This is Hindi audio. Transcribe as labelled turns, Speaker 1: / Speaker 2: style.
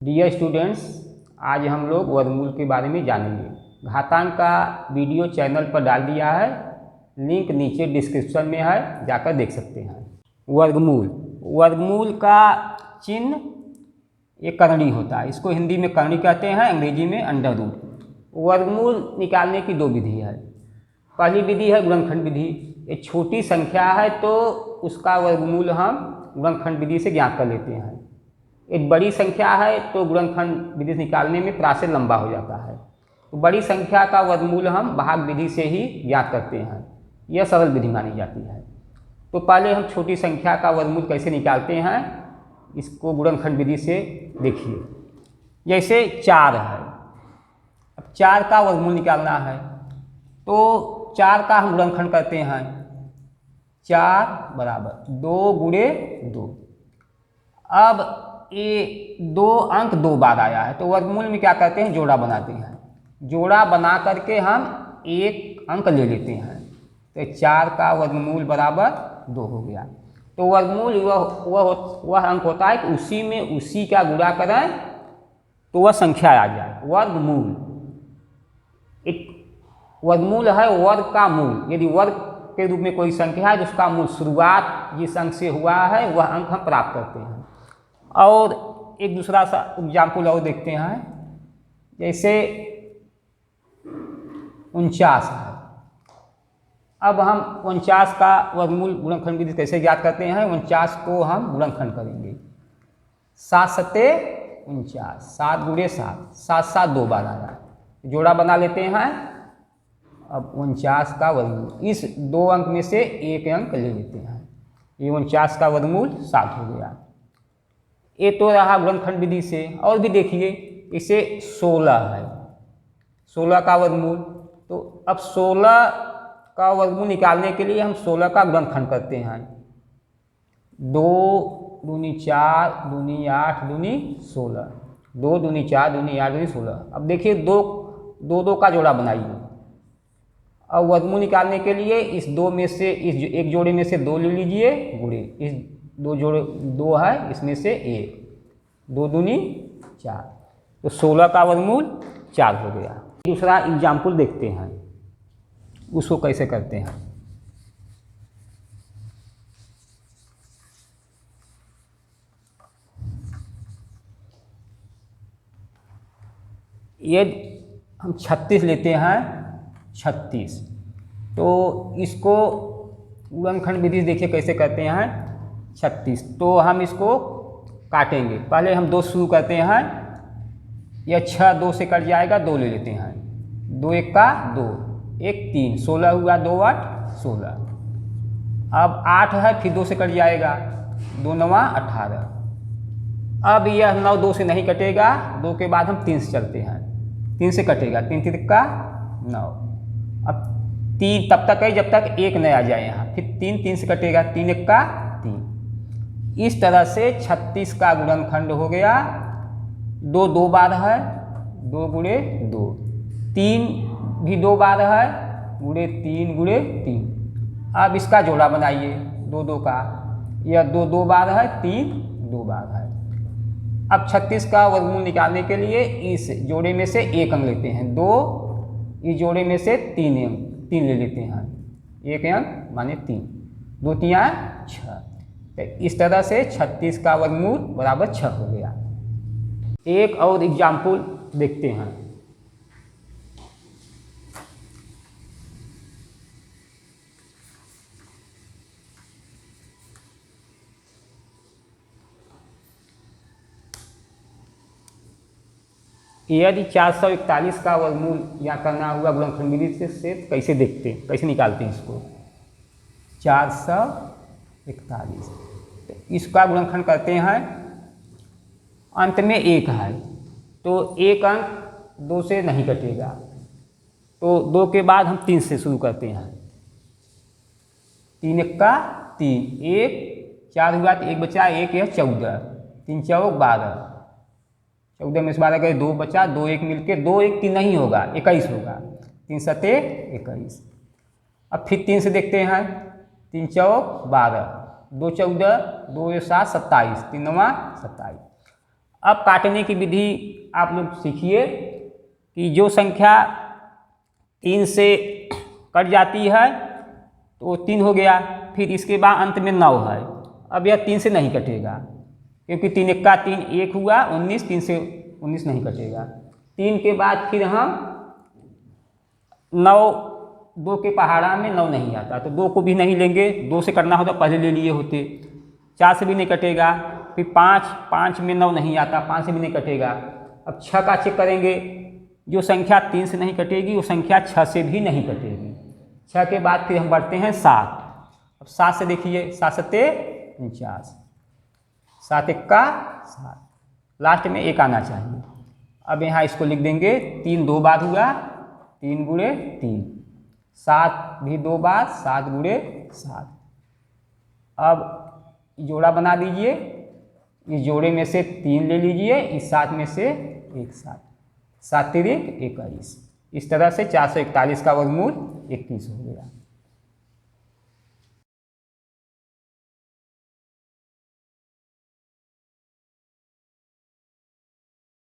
Speaker 1: डियर स्टूडेंट्स, आज हम लोग वर्गमूल के बारे में जानेंगे। घातांक का वीडियो चैनल पर डाल दिया है, लिंक नीचे डिस्क्रिप्शन में है, जाकर देख सकते हैं। वर्गमूल का चिन्ह एक करणी होता है, इसको हिंदी में करणी कहते हैं, अंग्रेजी में अंडर रूट। वर्गमूल निकालने की दो विधि है। पहली विधि है गुणनखंड विधि। एक छोटी संख्या है तो उसका वर्गमूल हम गुणनखंड विधि से ज्ञात कर लेते हैं। एक बड़ी संख्या है तो गुणनखंड विधि से निकालने में प्राचीन लंबा हो जाता है, तो बड़ी संख्या का वर्गमूल हम भाग विधि से ही ज्ञात करते हैं। यह सरल विधि मानी जाती है। तो पहले हम छोटी संख्या का वर्गमूल कैसे निकालते हैं, इसको गुणनखंड विधि से देखिए। जैसे 4 है, अब 4 का वर्गमूल निकालना है तो 4 का हम गुणनखंड करते हैं। 4 बराबर 2 गुणे 2। अब ये 2 अंक 2 बार आया है तो वर्गमूल में क्या करते हैं, जोड़ा बनाते हैं। जोड़ा बना करके हम 1 अंक ले लेते हैं, तो 4 का वर्गमूल बराबर 2 हो गया। तो वर्गमूल वह अंक होता है कि उसी में उसी का गुणा करें तो वह संख्या आ जाए। वर्गमूल एक वर्गमूल है वर्ग का मूल। यदि वर्ग के रूप में कोई संख्या है तो उसका मूल शुरुआत जिस अंक से हुआ है वह अंक हम प्राप्त करते हैं। और एक दूसरा सा एग्जाम्पल और देखते हैं। जैसे 49 है, अब हम 49 का वर्गमूल गुणनखंड विधि कैसे ज्ञात करते हैं। 49 को हम गुणनखंड करेंगे। 7 सत्ते 49, 7 गुणे 7, 7 7 2 बार आया, जोड़ा बना लेते हैं। अब 49 का वर्गमूल इस 2 अंक में से 1 अंक ले लेते हैं, ये 49 का वर्गमूल 7 हो गया। ये तो रहा गुणनखंड विधि से। और भी देखिए, इसे 16 है, 16 का वर्गमूल। तो अब 16 का वर्गमूल निकालने के लिए हम 16 का गुणनखंड करते हैं। 2 दूनी 4 दूनी 8 दूनी 16, 2 दूनी 4 दूनी 8 दूनी 16। अब देखिए 2 का जोड़ा बनाइए। अब वर्गमूल निकालने के लिए इस 2 में से इस एक जोड़े में से 2 ले लीजिए गुणे इस 2 जोड़े 2 है, इसमें से 1, 2 दूनी 4, तो 16 का वर्गमूल 4 हो गया। दूसरा एग्जाम्पल देखते हैं, उसको कैसे करते हैं। ये हम 36 लेते हैं, 36। तो इसको गुणनखंड विधि देखिए कैसे करते हैं। 36 तो हम इसको काटेंगे। पहले हम 2 शुरू करते हैं, यह 6 2 से कट जाएगा, 2 ले लेते हैं। 2 1 का 2, 1 3, 16 हुआ, 2 8 16। अब 8 है, फिर 2 से कट जाएगा, 2 9 18। अब यह 9 2 से नहीं कटेगा, 2 के बाद हम 3 से चलते हैं, 3 से कटेगा, 3 3 का 9। अब 3 तब तक है जब तक 1 न आ जाए यहाँ, फिर 3 3 से कटेगा, 3 1 का 3। इस तरह से 36 का गुणनखंड हो गया। 2 2 बार है, 2 गुणे 2, 3 भी 2 बार है, गुणे 3 गुणे 3। अब इसका जोड़ा बनाइए 2 2 का, यह 2 2 बार है, 3 2 बार है। अब 36 का वर्गमूल निकालने के लिए इस जोड़े में से 1 अंक लेते हैं, 2 इस जोड़े में से 3 अंक 3 ले लेते हैं, 1 अंक माने 3, 2 3 6। इस तरह से 36 का वर्गमूल बराबर 6 हो गया। एक और एग्जाम्पल देखते हैं। यदि 441 का वर्गमूल या करना हुआ गुणनखंड विधि से कैसे देखते हैं, कैसे निकालते हैं इसको। 441, तो इसका गुणनखंड करते हैं। अंत में 1 है तो 1 अंक 2 से नहीं कटेगा, तो 2 के बाद हम 3 से शुरू करते हैं। 3 1 का 3, 1 4 हुआ तो 1 बचा, 1 1 14, 3 4 12, 14 में से 12 गए, 2 बचा, 2 1 मिलके 2 1 3 नहीं होगा, 21 होगा, 3 7 21। अब फिर 3 से देखते हैं, 3 4 12, 2 14, 2 7 27, 3 9 27। अब काटने की विधि आप लोग सीखिए कि जो संख्या 3 से कट जाती है तो वो 3 हो गया, फिर इसके बाद अंत में 9 है। अब यह 3 से नहीं कटेगा क्योंकि 3 1 3 1 हुआ 19, 3 से 19 नहीं कटेगा। 3 के बाद फिर हम 9, 2 के पहाड़ा में 9 नहीं आता तो 2 को भी नहीं लेंगे, 2 से करना होता पहले ले लिए होते। 4 से भी नहीं कटेगा, फिर 5 में 9 नहीं आता, 5 से भी नहीं कटेगा। अब 6 का चेक करेंगे, जो संख्या 3 से नहीं कटेगी वो संख्या 6 से भी नहीं कटेगी। 6 के बाद फिर हम बढ़ते हैं 7। अब 7 से देखिए, 7 सत्ते 49, 7 1 का 7, लास्ट में 1 आना चाहिए। अब यहाँ इसको लिख देंगे, 3 2 बार हुआ, 3 गुणे 3, 7 भी 2 बार, 7 गुणे 7। अब जोड़ा बना दीजिए, इस जोड़े में से 3 ले लीजिए, इस 7 में से एक 7, 7 3 21। इस तरह से 441 का वर्गमूल 21 हो गया।